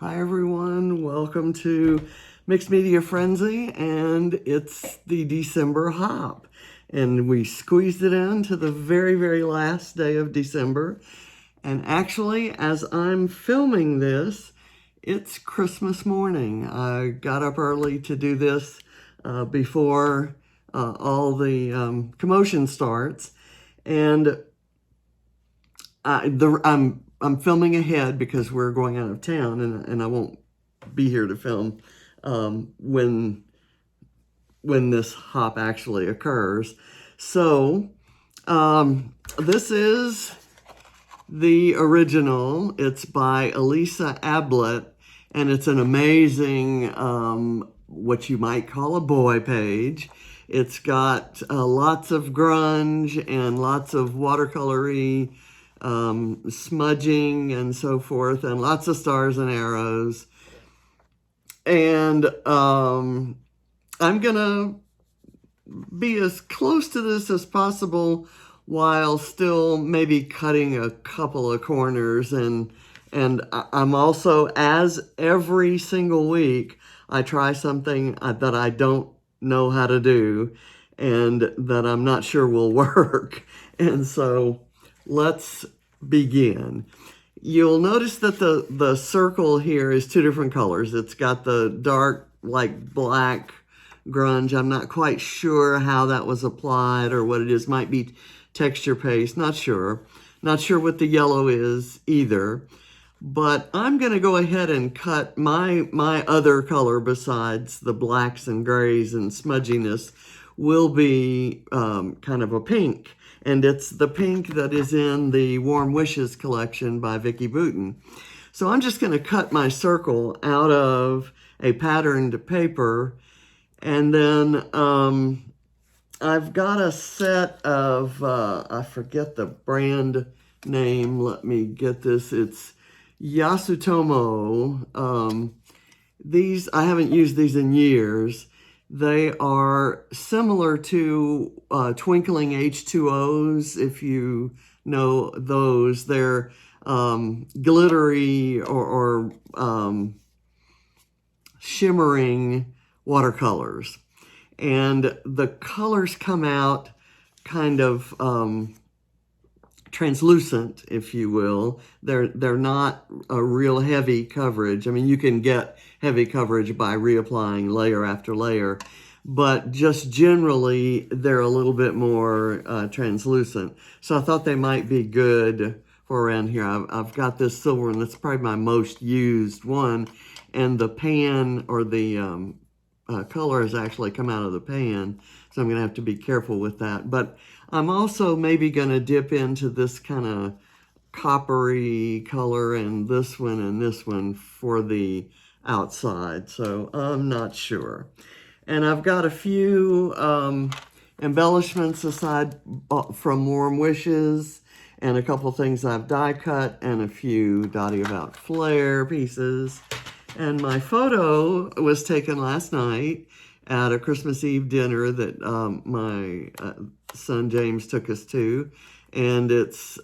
Hi everyone, welcome to Mixed Media Frenzy, and it's the December hop. And we squeezed it in to the very last day of December. And actually, as I'm filming this, it's Christmas morning. I got up early to do this before all the commotion starts. And I'm filming ahead because we're going out of town, and I won't be here to film when this hop actually occurs. So this is the original. It's by Elisa Ablett, and it's an amazing what you might call a boy page. It's got lots of grunge and lots of watercolory smudging and so forth, and lots of stars and arrows. And I'm gonna be as close to this as possible while still maybe cutting a couple of corners. And I'm also, as every single week, I try something that I don't know how to do and that I'm not sure will work. And so let's begin. You'll notice that the circle here is two different colors. It's got the dark, like black grunge. I'm not quite sure how that was applied or what it is. Might be texture paste, not sure. Not sure what the yellow is either. But I'm going to go ahead and cut my other color besides the blacks and grays and smudginess will be kind of a pink. And it's the pink that is in the Warm Wishes collection by Vicki Boutin. So I'm just going to cut my circle out of a patterned paper. And then I've got a set of, I forget the brand name. Let me get this. It's Yasutomo. These, I haven't used these in years. They are similar to twinkling H2Os, if you know those. They're glittery or shimmering watercolors. And the colors come out kind of translucent, if you will. They're not a real heavy coverage. I mean, you can get heavy coverage by reapplying layer after layer, but just generally they're a little bit more translucent. So I thought they might be good for around here. I've got this silver one that's probably my most used one, and the pan or the color has actually come out of the pan, so I'm gonna have to be careful with that. But I'm also maybe gonna dip into this kind of coppery color and this one for the outside, so I'm not sure. And I've got a few embellishments aside from Warm Wishes, and a couple things I've die cut, and a few Dotty About Flair pieces. And my photo was taken last night at a Christmas Eve dinner that my son James took us to. And it's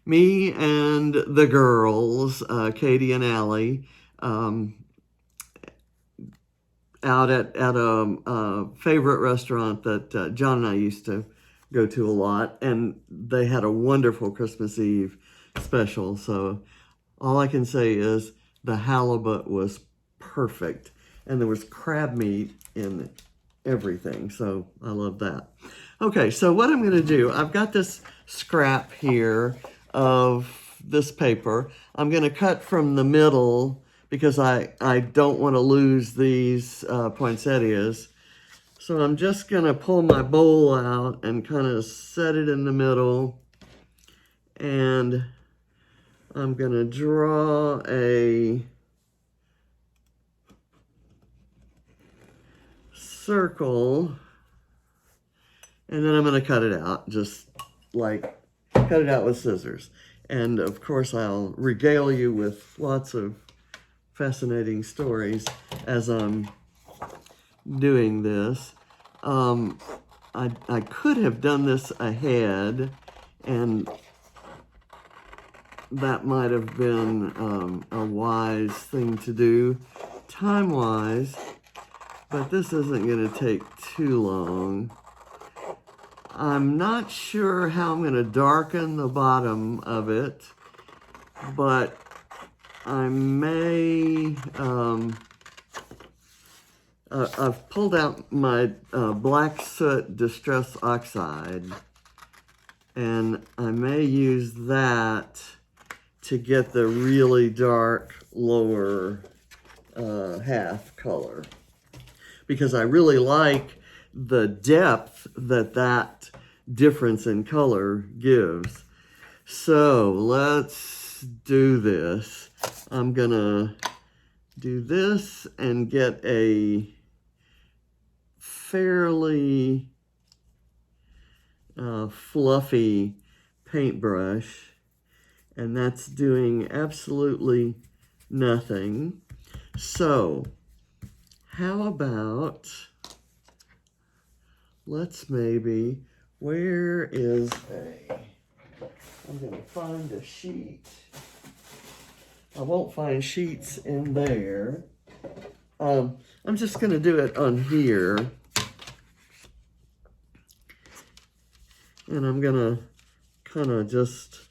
me and the girls, Katie and Allie, out at a favorite restaurant that John and I used to go to a lot. And they had a wonderful Christmas Eve special. So all I can say is the halibut was perfect. And there was crab meat in everything. So I love that. Okay, so what I'm going to do, I've got this scrap here of this paper. I'm going to cut from the middle because I don't want to lose these poinsettias. So I'm just going to pull my bowl out and kind of set it in the middle. And I'm going to draw a circle, and then I'm going to cut it out, just like cut it out with scissors. And of course I'll regale you with lots of fascinating stories as I'm doing this. I could have done this ahead and that might have been a wise thing to do time-wise, but this isn't going to take too long. I'm not sure how I'm going to darken the bottom of it, but I may, I've pulled out my black soot distress oxide, and I may use that to get the really dark lower half color, because I really like the depth that difference in color gives. So let's do this. I'm gonna do this and get a fairly fluffy paintbrush, and that's doing absolutely nothing. So how about, let's maybe, where is I'm gonna find a sheet. I won't find sheets in there. I'm just gonna do it on here. And I'm gonna kind of just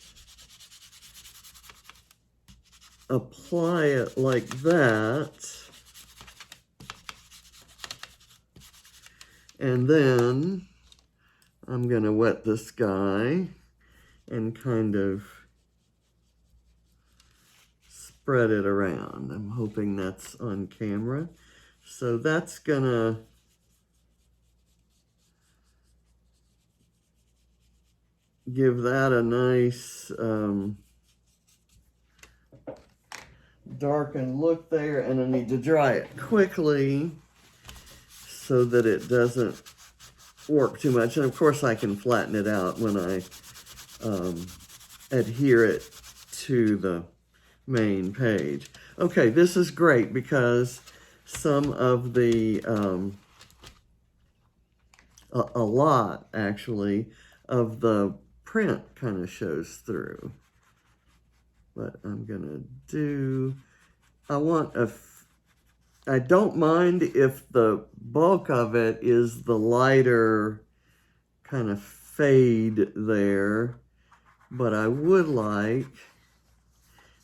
apply it like that. And then I'm gonna wet this guy and kind of spread it around. I'm hoping that's on camera. So that's gonna give that a nice darkened look there, and I need to dry it quickly so that it doesn't work too much. And of course I can flatten it out when I adhere it to the main page. Okay, this is great because some of the, a lot actually, of the print kind of shows through. But I'm gonna do, I don't mind if the bulk of it is the lighter kind of fade there, but I would like,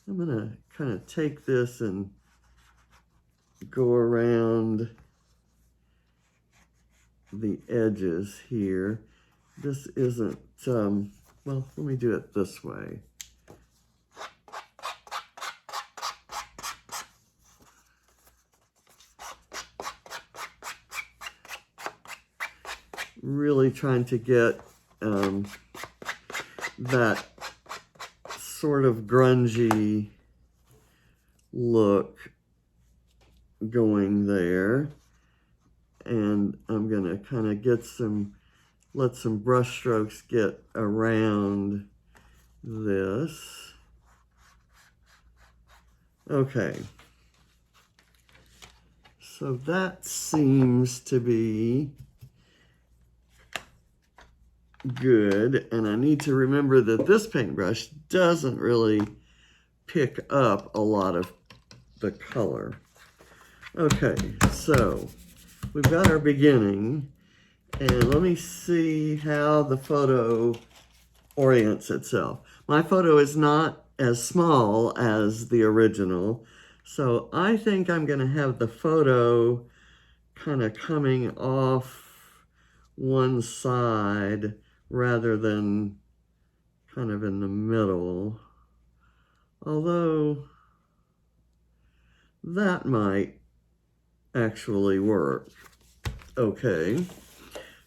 I'm gonna kind of take this and go around the edges here. This isn't, well, let me do it this way. Really trying to get that sort of grungy look going there. And I'm gonna kind of get let some brush strokes get around this. Okay. So that seems to be good, and I need to remember that this paintbrush doesn't really pick up a lot of the color. Okay, so we've got our beginning, and let me see how the photo orients itself. My photo is not as small as the original, so I think I'm going to have the photo kind of coming off one side rather than kind of in the middle. Although that might actually work. Okay,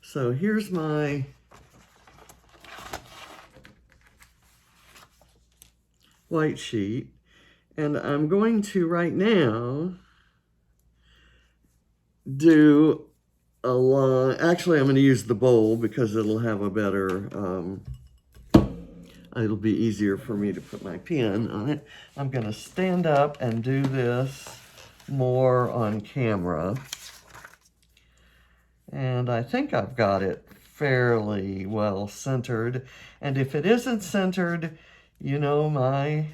so here's my white sheet, and I'm going to right now do a line. Actually, I'm going to use the bowl because it'll have a better, it'll be easier for me to put my pen on it. I'm going to stand up and do this more on camera. And I think I've got it fairly well centered. And if it isn't centered, you know, my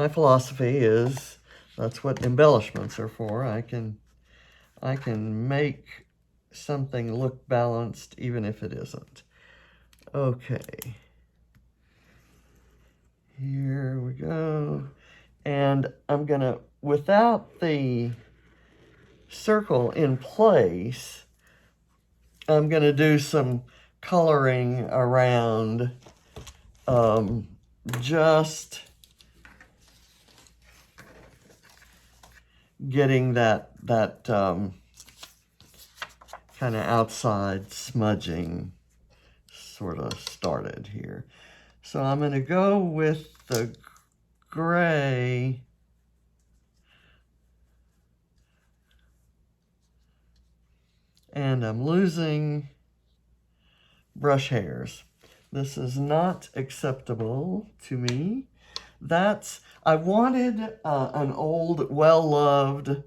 philosophy is that's what embellishments are for. I can make something look balanced even if it isn't. Okay. Here we go. And I'm gonna, without the circle in place, I'm gonna do some coloring around, just getting that kind of outside smudging sort of started here. So I'm going to go with the gray and I'm losing brush hairs. This is not acceptable to me. I wanted an old, well-loved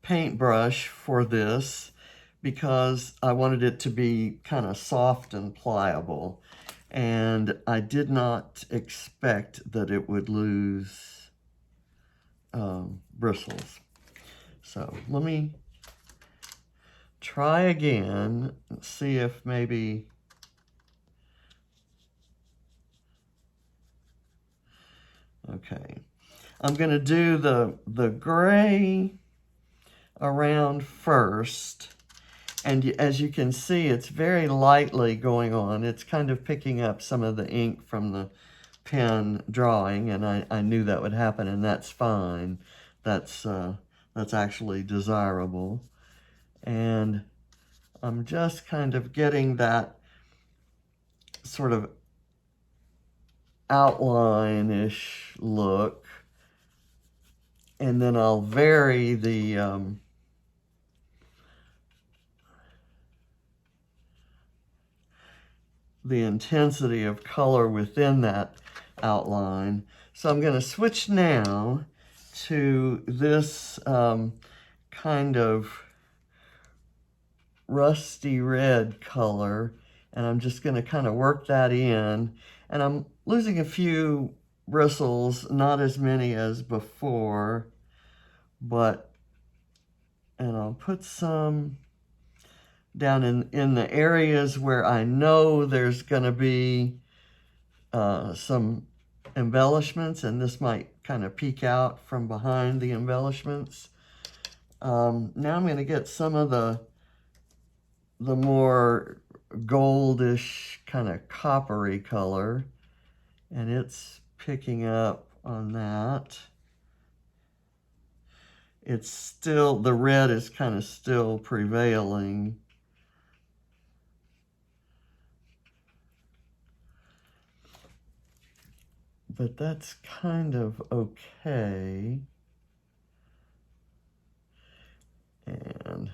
paintbrush for this because I wanted it to be kind of soft and pliable. And I did not expect that it would lose bristles. So let me try again and see if maybe... Okay, I'm going to do the gray around first. And as you can see, it's very lightly going on. It's kind of picking up some of the ink from the pen drawing, and I knew that would happen, and that's fine. That's actually desirable. And I'm just kind of getting that sort of outline-ish look. And then I'll vary the intensity of color within that outline. So I'm going to switch now to this kind of rusty red color, and I'm just going to kind of work that in. And I'm losing a few bristles, not as many as before, and I'll put some down in the areas where I know there's going to be some embellishments, and this might kind of peek out from behind the embellishments. Now I'm going to get some of the more goldish kind of coppery color, and it's picking up on that. It's still, the red is kind of still prevailing. But that's kind of okay. And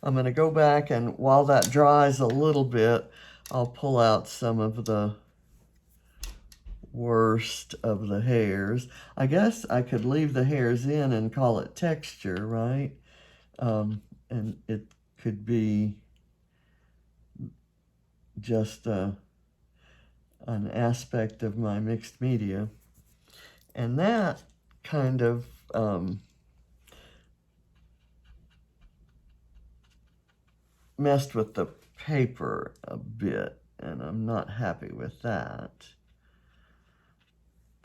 I'm going to go back, and while that dries a little bit, I'll pull out some of the worst of the hairs. I guess I could leave the hairs in and call it texture, right? And it could be just an aspect of my mixed media. And that kind of messed with the paper a bit, and I'm not happy with that.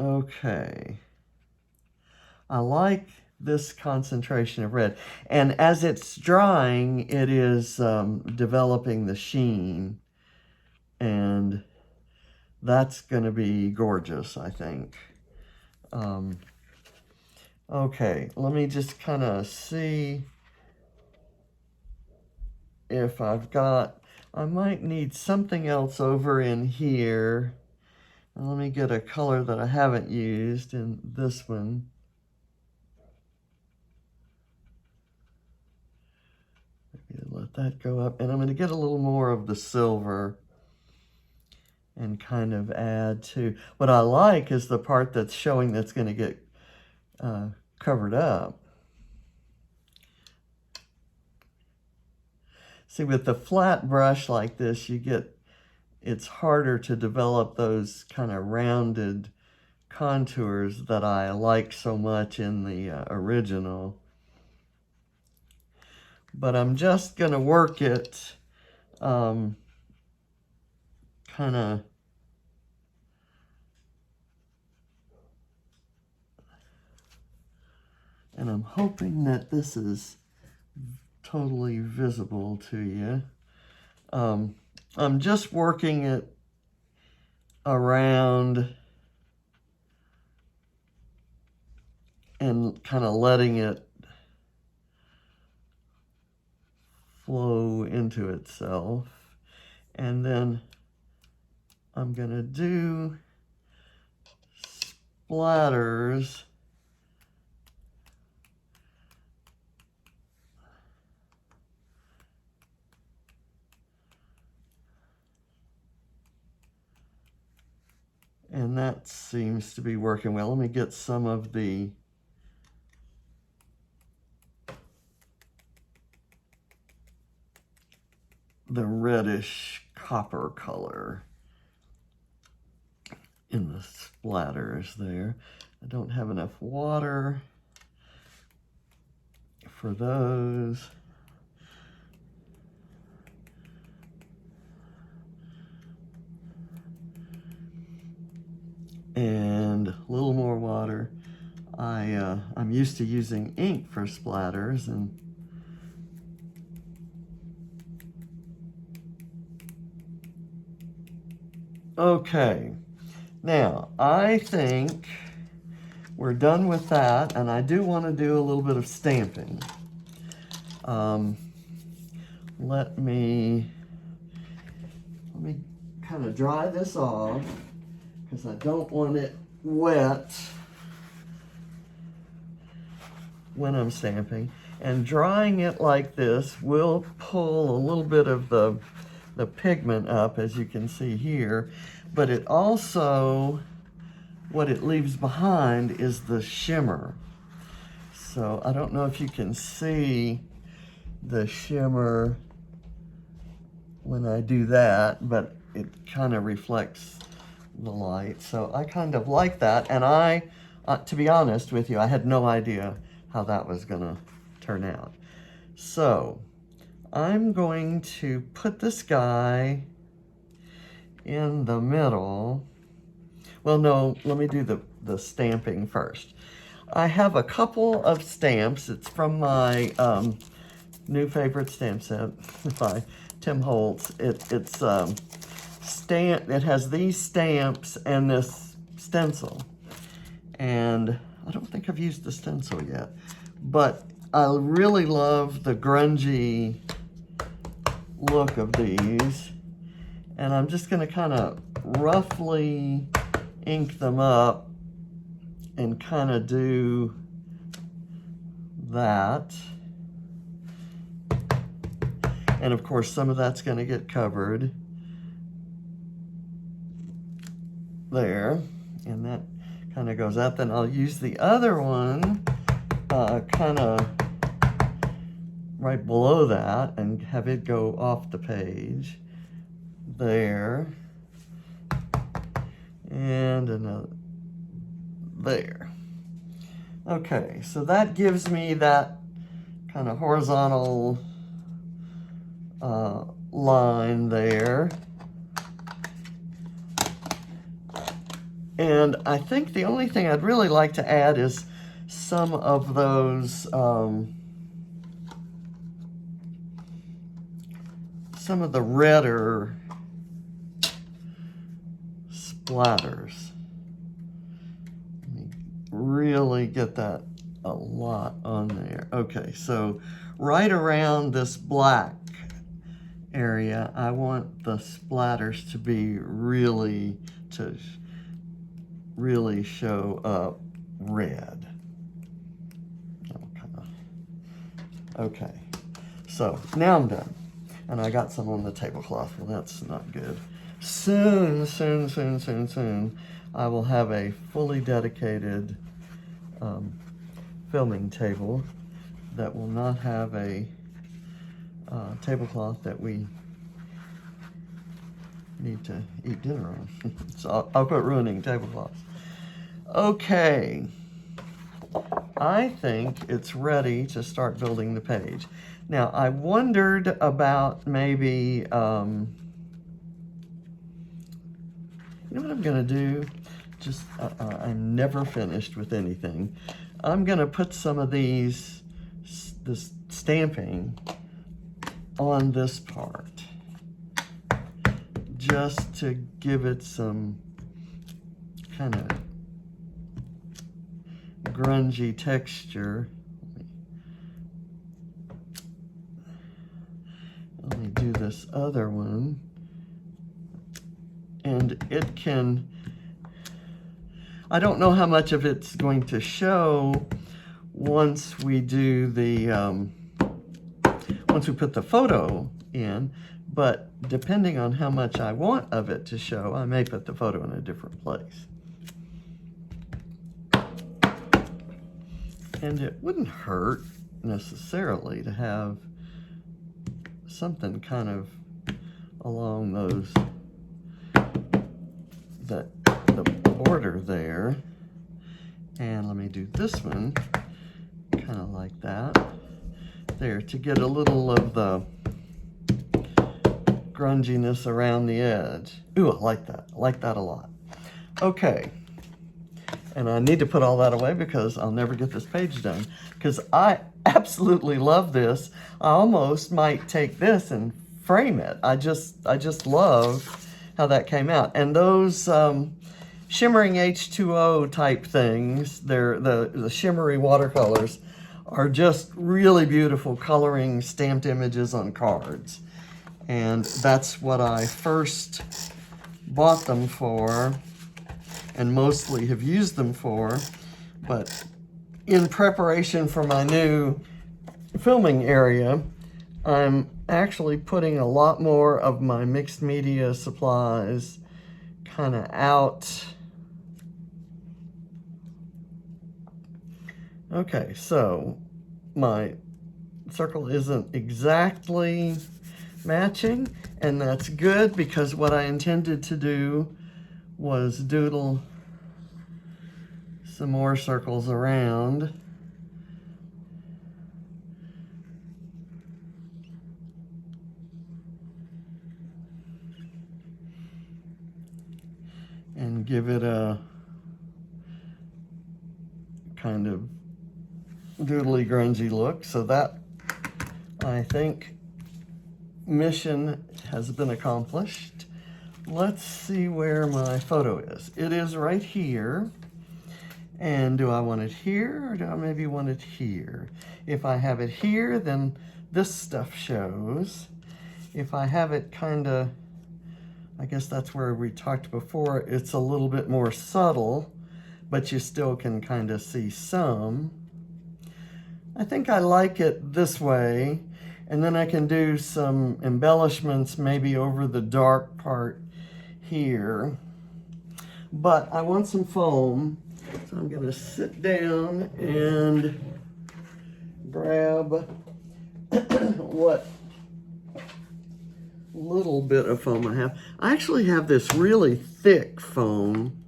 Okay. I like this concentration of red. And as it's drying, it is developing the sheen. And that's going to be gorgeous, I think. Okay, let me just kind of see if I've got... I might need something else over in here. Let me get a color that I haven't used in this one. Maybe let that go up. And I'm going to get a little more of the silver and kind of add to... What I like is the part that's showing that's going to get covered up. See, with the flat brush like this, it's harder to develop those kind of rounded contours that I like so much in the original. But I'm just going to work it kind of and I'm hoping that this is totally visible to you. I'm just working it around and kind of letting it flow into itself. And then I'm going to do splatters and that seems to be working well. Let me get some of the reddish copper color in the splatters there. I don't have enough water for those. And a little more water. I'm used to using ink for splatters, and okay, now I think we're done with that, and I do want to do a little bit of stamping. Let me kind of dry this off, because I don't want it wet when I'm stamping. And drying it like this will pull a little bit of the pigment up, as you can see here, but it also, what it leaves behind is the shimmer. So I don't know if you can see the shimmer when I do that, but it kind of reflects the light. So I kind of like that, and to be honest with you, I had no idea how that was gonna turn out. So I'm going to put this guy in the middle. Well, no, let me do the stamping first. I have a couple of stamps. It's from my new favorite stamp set by Tim Holtz. It has these stamps and this stencil. And I don't think I've used the stencil yet, but I really love the grungy look of these. And I'm just gonna kind of roughly ink them up and kind of do that. And of course, some of that's gonna get covered there, and that kind of goes out. Then I'll use the other one kind of right below that and have it go off the page there, and another there. Okay, so that gives me that kind of horizontal line there. And I think the only thing I'd really like to add is some of those, some of the redder splatters. Let me really get that a lot on there. Okay, so right around this black area, I want the splatters to be really show up red. Okay, so now I'm done. And I got some on the tablecloth. Well, that's not good. Soon, I will have a fully dedicated filming table that will not have a tablecloth that we need to eat dinner on. So I'll quit ruining tablecloths. Okay, I think it's ready to start building the page. Now, I wondered about maybe, you know what I'm gonna do? Just, I'm never finished with anything. I'm gonna put some of this stamping on this part, just to give it some kind of grungy texture. Let me do this other one. And it can, I don't know how much of it's going to show once we do the, once we put the photo in, but depending on how much I want of it to show, I may put the photo in a different place. And it wouldn't hurt necessarily to have something kind of along those, the border there. And let me do this one kind of like that there, to get a little of the grunginess around the edge. Ooh, I like that. I like that a lot. Okay. And I need to put all that away because I'll never get this page done, because I absolutely love this. I almost might take this and frame it. I just love how that came out. And those shimmering H2O type things, they're the shimmery watercolors, are just really beautiful coloring stamped images on cards. And that's what I first bought them for, and mostly have used them for. But in preparation for my new filming area, I'm actually putting a lot more of my mixed media supplies kind of out. Okay, so my circle isn't exactly matching, and that's good, because what I intended to do was doodle some more circles around. And give it a kind of doodly grungy look. So that, I think, mission has been accomplished. Let's see where my photo is. It is right here. And do I want it here, or do I maybe want it here? If I have it here, then this stuff shows. If I have it kind of, I guess that's where we talked before, it's a little bit more subtle, but you still can kind of see some. I think I like it this way, and then I can do some embellishments maybe over the dark part here. But I want some foam, so I'm gonna sit down and grab what little bit of foam I have. I actually have this really thick foam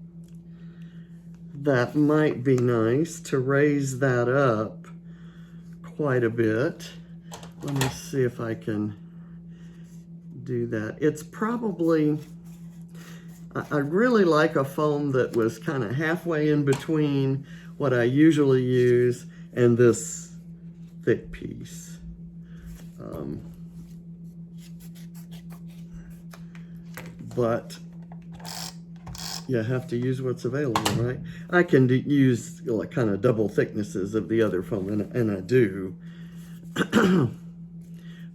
that might be nice to raise that up quite a bit. Let me see if I can do that. It's probably, I really like a foam that was kind of halfway in between what I usually use and this thick piece. But you have to use what's available, right? I can use like kind of double thicknesses of the other foam, and I do.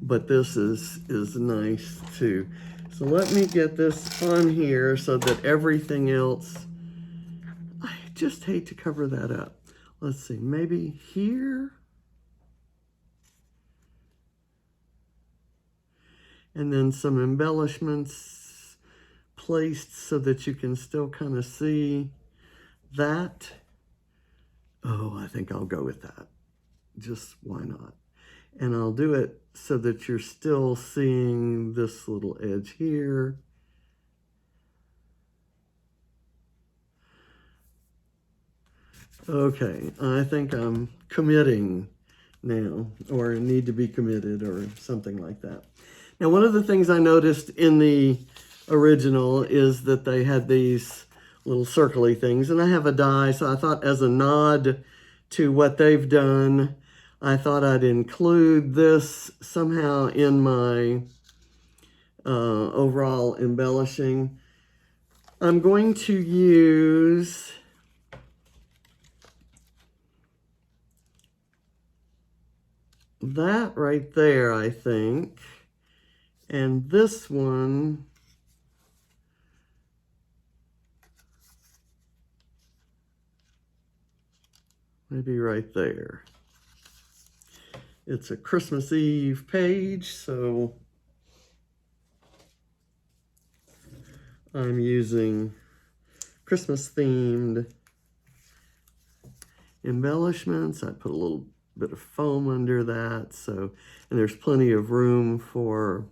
But this is nice too. So let me get this on here so that everything else, I just hate to cover that up. Let's see, maybe here. And then some embellishments placed so that you can still kind of see that. Oh, I think I'll go with that. Just why not? And I'll do it so that you're still seeing this little edge here. Okay, I think I'm committing now, or need to be committed, or something like that. Now, one of the things I noticed in the original is that they had these little circly things, and I have a die, so I thought as a nod to what they've done, I thought I'd include this somehow in my overall embellishing. I'm going to use that right there, I think, and this one maybe right there. It's a Christmas Eve page, so I'm using Christmas themed embellishments. I put a little bit of foam under that, so, and there's plenty of room for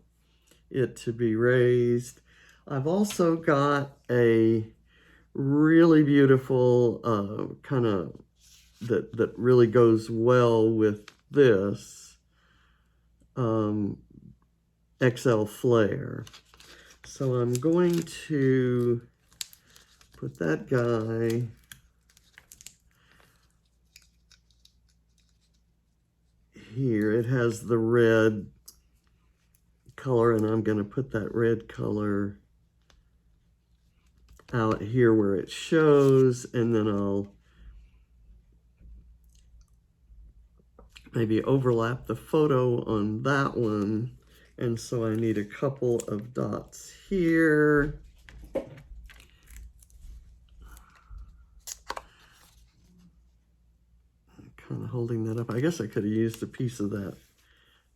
it to be raised. I've also got a really beautiful kind of that really goes well with this XL flare. So I'm going to put that guy here. It has the red color, and I'm going to put that red color out here where it shows, and then I'll maybe overlap the photo on that one. And so I need a couple of dots here. I'm kind of holding that up. I guess I could have used a piece of that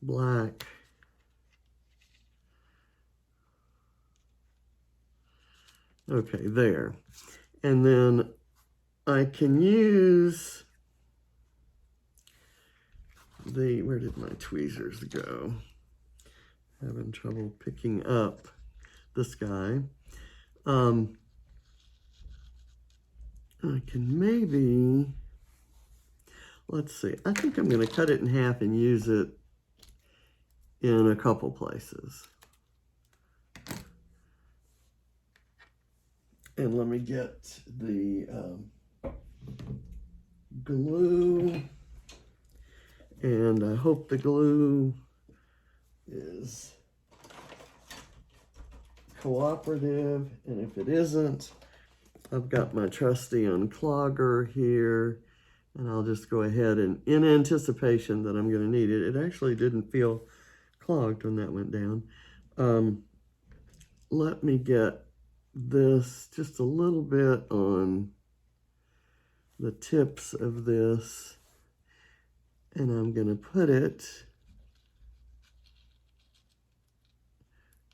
black. Okay, there. And then I can use the, where did my tweezers go? Having trouble picking up this guy. I can maybe, let's see, I think I'm going to cut it in half and use it in a couple places. And let me get the glue. And I hope the glue is cooperative. And if it isn't, I've got my trusty unclogger here. And I'll just go ahead and, in anticipation that I'm going to need it, it actually didn't feel clogged when that went down. Let me get this just a little bit on the tips of this, and I'm going to put it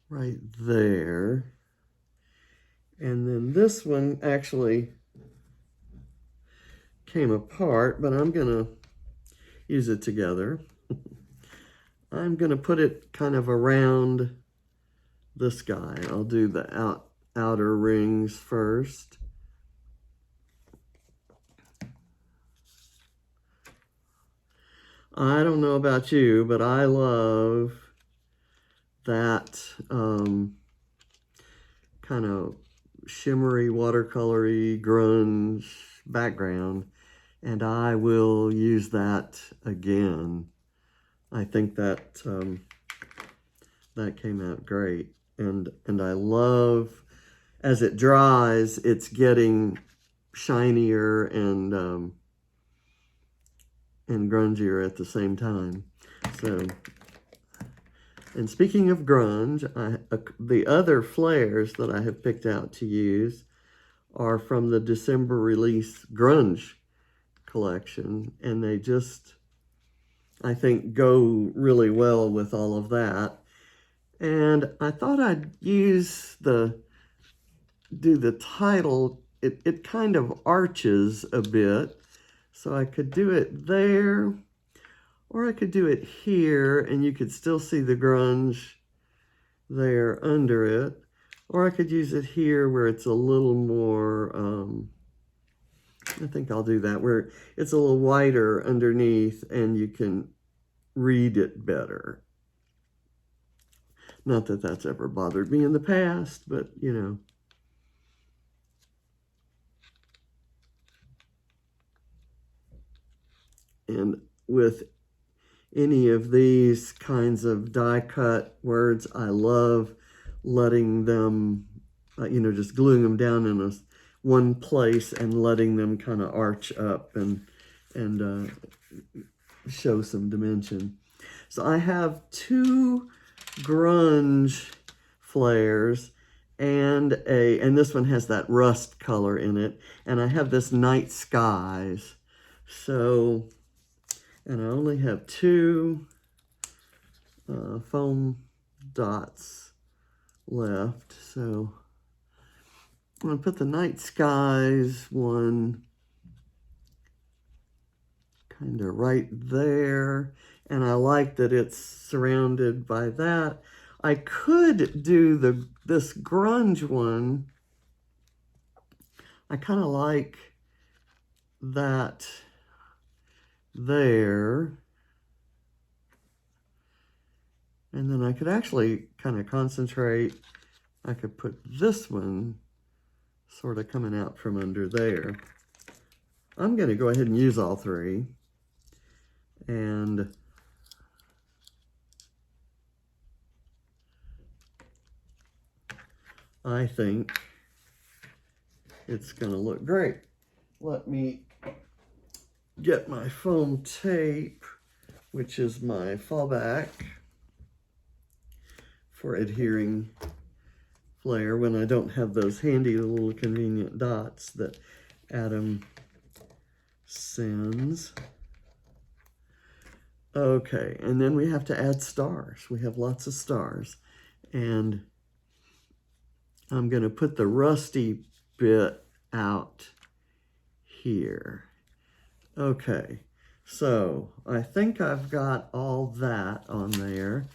right there. And then this one actually came apart, but I'm going to use it together. I'm going to put it kind of around this guy. I'll do the outer rings first. I don't know about you, but I love that kind of shimmery, watercolory, grunge background, and I will use that again. I think that that came out great, and I love, as it dries, it's getting shinier and grungier at the same time. So, and speaking of grunge, the other flares that I have picked out to use are from the December release grunge collection, and they just, I think, go really well with all of that. And I thought I'd use do the title, it kind of arches a bit, so I could do it there, Or I could do it here and you could still see the grunge there under it. Or I could use it here where it's a little more, I think I'll do that, where it's a little whiter underneath and you can read it better. Not that that's ever bothered me in the past, but you know. And with any of these kinds of die cut words, I love letting them, you know, just gluing them down in one place and letting them kind of arch up and show some dimension. So I have two grunge flares and this one has that rust color in it, and I have this night skies. So, and I only have two foam dots left. So I'm going to put the night skies one kind of right there. And I like that it's surrounded by that. I could do this grunge one. I kind of like that there. And then I could actually kind of concentrate. I could put this one sort of coming out from under there. I'm going to go ahead and use all three. And I think it's going to look great. Let me get my foam tape, which is my fallback for adhering flair when I don't have those handy little convenient dots that Adam sends. Okay, and then we have to add stars. We have lots of stars. And I'm going to put the rusty bit out here. Okay, so I think I've got all that on there.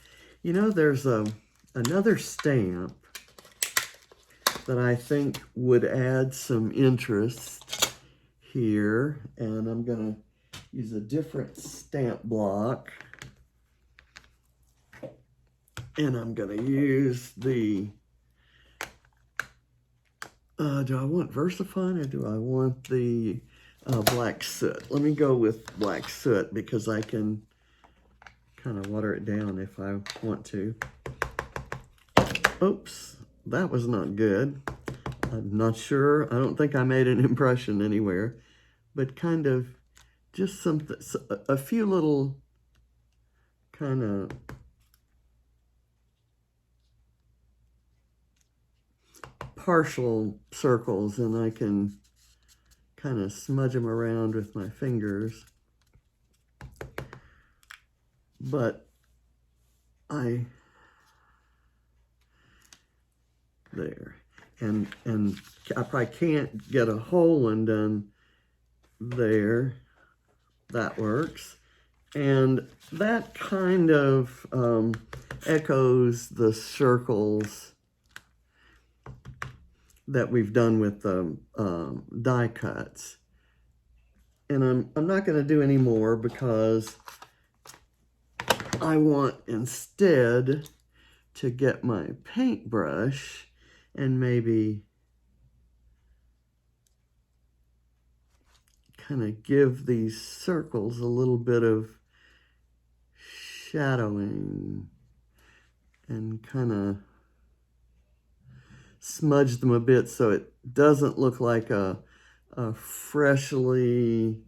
You know, there's another stamp that I think would add some interest here, and I'm going to use a different stamp block, and I'm going to use the do I want VersaFine or do I want the black soot? Let me go with black soot because I can kind of water it down if I want to. Oops, that was not good. I'm not sure. I don't think I made an impression anywhere, but kind of just a few little kind of partial circles, and I can kind of smudge them around with my fingers. But there. And I probably can't get a whole one done there. That works. And that kind of echoes the circles that we've done with the die cuts. And I'm not going to do any more because I want instead to get my paintbrush and maybe kind of give these circles a little bit of shadowing and kind of smudge them a bit so it doesn't look like a freshly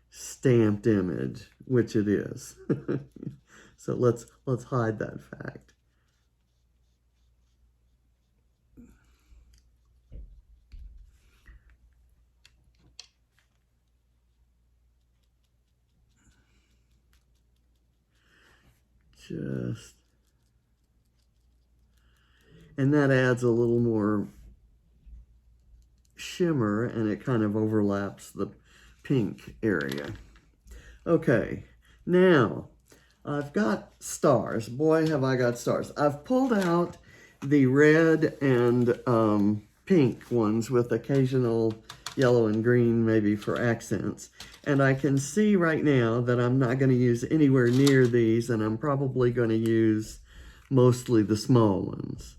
stamped image, which it is. So let's hide that fact. And that adds a little more shimmer, and it kind of overlaps the pink area. Okay, now I've got stars. Boy, have I got stars. I've pulled out the red and pink ones with occasional yellow and green maybe for accents. And I can see right now that I'm not going to use anywhere near these, and I'm probably going to use mostly the small ones.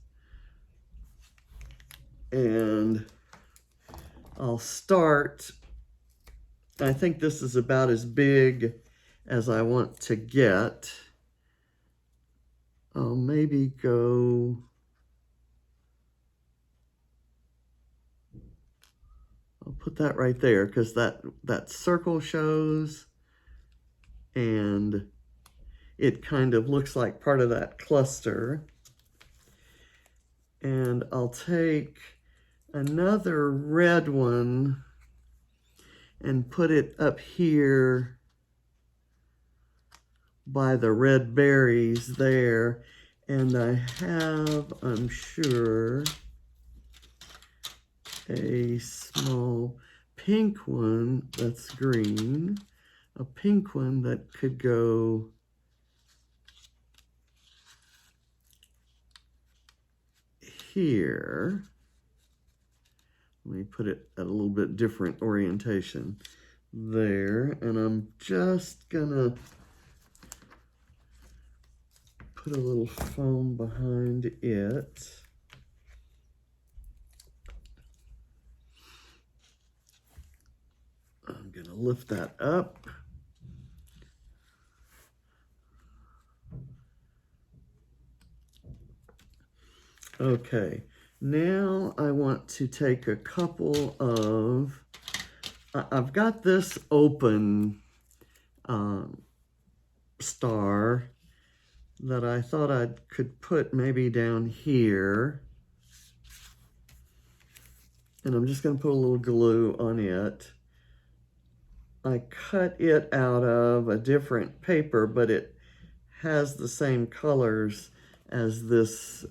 And I'll start, I think this is about as big as I want to get. I'll maybe go, I'll put that right there because that circle shows, and it kind of looks like part of that cluster. And I'll take another red one and put it up here by the red berries there. And I have, I'm sure, a small pink one that's green, a pink one that could go here. Let me put it at a little bit different orientation there, and I'm just gonna put a little foam behind it. I'm gonna lift that up. Okay, now I want to take a couple of, I've got this open star that I thought I could put maybe down here. And I'm just going to put a little glue on it. I cut it out of a different paper, but it has the same colors as this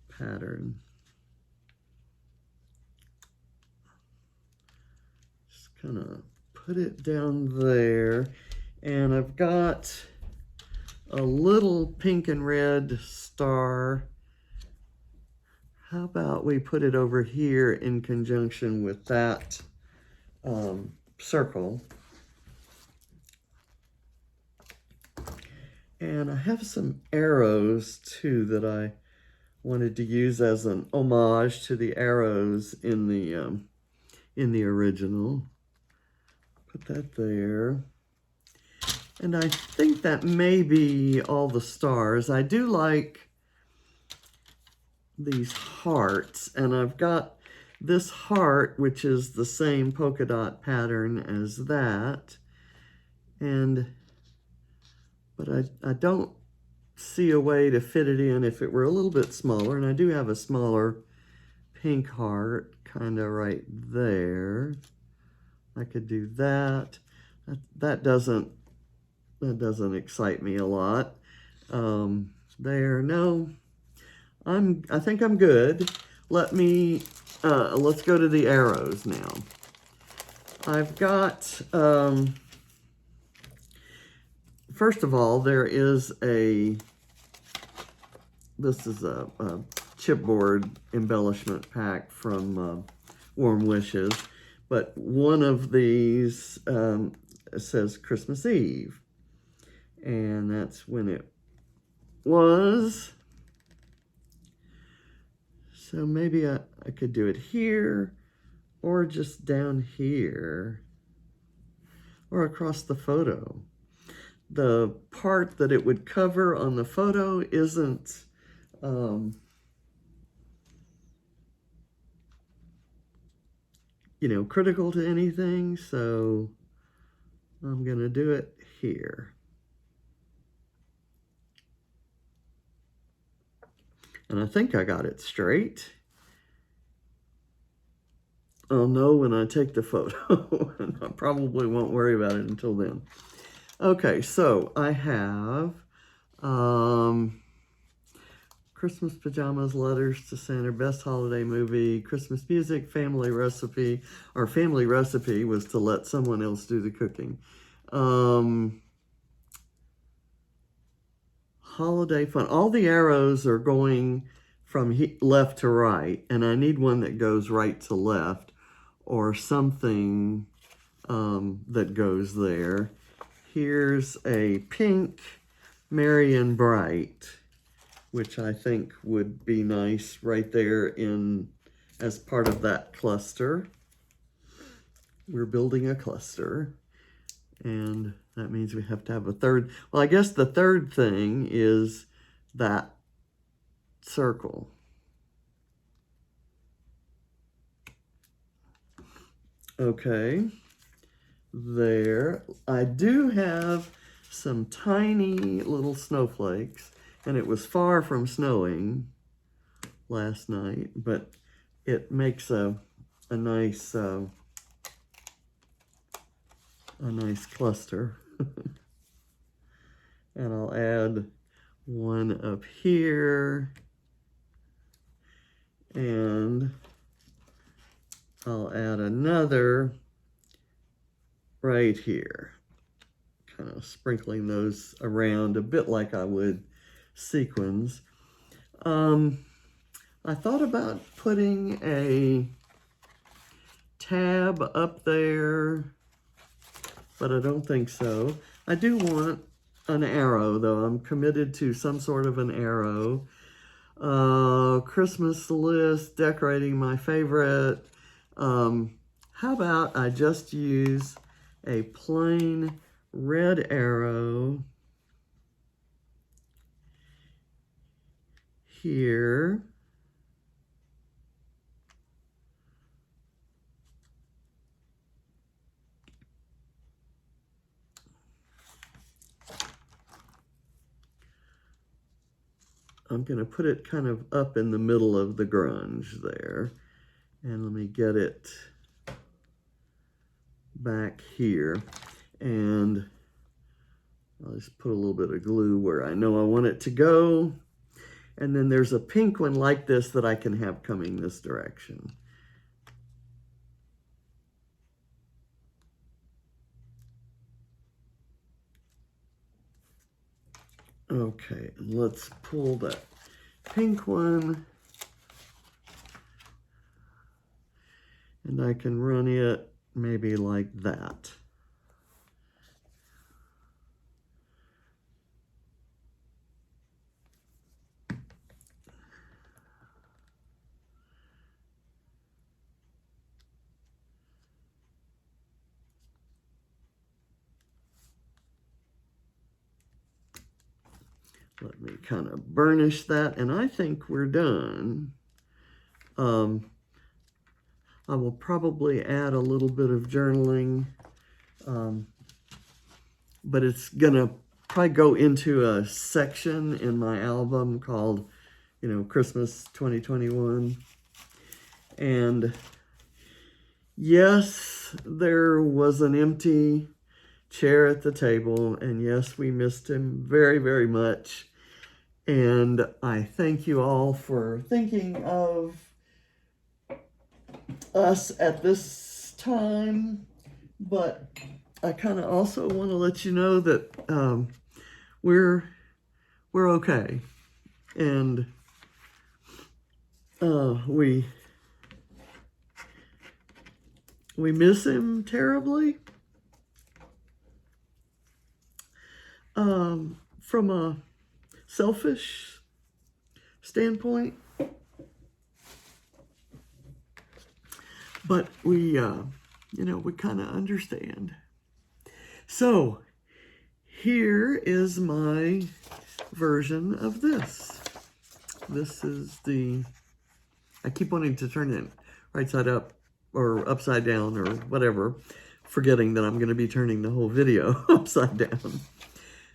pattern. Just kind of put it down there. And I've got a little pink and red star. How about we put it over here in conjunction with that circle. And I have some arrows too that I wanted to use as an homage to the arrows in the original. Put that there. And I think that may be all the stars. I do like these hearts, and I've got this heart, which is the same polka dot pattern as that. But I don't see a way to fit it in if it were a little bit smaller, and I do have a smaller pink heart kind of right there. I could do that. That doesn't excite me a lot. There, no, I think I'm good. Let's go to the arrows now. I've got, first of all, this is a chipboard embellishment pack from Warm Wishes, but one of these says Christmas Eve, and that's when it was. So maybe I could do it here, or just down here, or across the photo. The part that it would cover on the photo isn't critical to anything, so I'm gonna do it here. And I think I got it straight. I'll know when I take the photo, and I probably won't worry about it until then. Okay, so I have Christmas pajamas, letters to Santa, best holiday movie, Christmas music, family recipe. Our family recipe was to let someone else do the cooking. Holiday fun. All the arrows are going from left to right, and I need one that goes right to left, or something that goes there. Here's a pink, merry and bright, which I think would be nice right there as part of that cluster. We're building a cluster, and that means we have to have a third. Well, I guess the third thing is that circle. Okay, there. I do have some tiny little snowflakes, and it was far from snowing last night, but it makes a nice cluster. And I'll add one up here, and I'll add another right here, kind of sprinkling those around a bit like I would sequins. I thought about putting a tab up there, but I don't think so. I do want an arrow, though. I'm committed to some sort of an arrow. Christmas list, decorating, my favorite. How about I just use a plain red arrow here. I'm going to put it kind of up in the middle of the grunge there. And let me get it back here. And I'll just put a little bit of glue where I know I want it to go. And then there's a pink one like this that I can have coming this direction. Okay, let's pull that pink one, and I can run it maybe like that. Let me kind of burnish that, and I think we're done. I will probably add a little bit of journaling, but it's gonna probably go into a section in my album called, Christmas 2021. And yes, there was an empty chair at the table, and yes, we missed him very, very much. And I thank you all for thinking of us at this time, but I kind of also want to let you know that we're okay, and we miss him terribly. From a selfish standpoint, but we kind of understand. So here is my version of this. This is I keep wanting to turn it right side up or upside down or whatever, forgetting that I'm going to be turning the whole video upside down.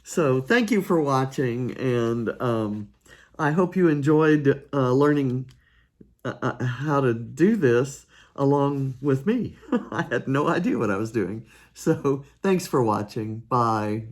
So thank you for watching, and I hope you enjoyed learning how to do this along with me. I had no idea what I was doing. So thanks for watching. Bye.